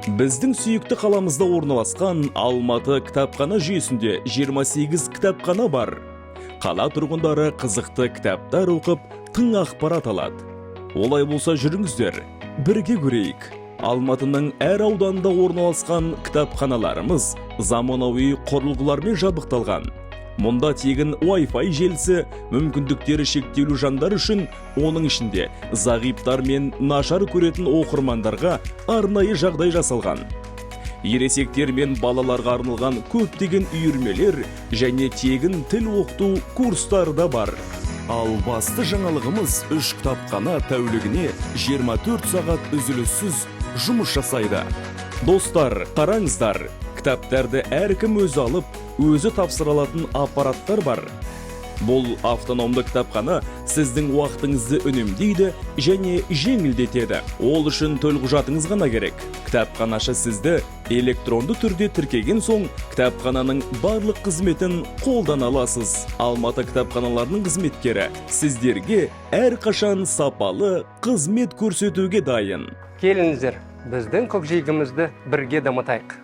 Біздің сүйікті қаламызда орналасқан Алматы кітапхана жүйесінде 28 кітапхана бар. Қала тұрғындары қызықты кітаптар оқып, тың ақпарат алады. Олай болса жүріңіздер, бірге көрейік. Алматының әр ауданында орналасқан кітапханаларымыз заманауи құрылғылармен жабдықталған. Мұнда тегін Wi-Fi желісі, мүмкіндіктері шектеулі жандар үшін, оның ішінде зағиптар мен нашар көретін оқырмандарға арнайы жағдай жасалған. Ересектер мен балаларға арналған көптеген үйірмелер және тегін тіл оқыту курстары да бар. Ал басты жаңалығымыз 3 кітапхана тәулігіне 24 сағат үзіліссіз жұмыс жасайды. Достар, қараңыздар, кітаптарды әркім өзі алып, өзі тапсыра алатын аппараттар бар. Бұл автономды кітапхана сіздің уақытыңызды үнемдейді және жеңілдетеді. Ол үшін төлқұжатыңыз ғана керек. Кітапханашы сізді электронды түрде тіркеген соң, кітапхананың барлық қызметін қолдана аласыз. Алматы кітапханаларының қызметкері сіздерге әрқашан сапалы қызмет көрсетуге дайын. Келіңіздер, біздің көкжиегімізді бірге дамытайық.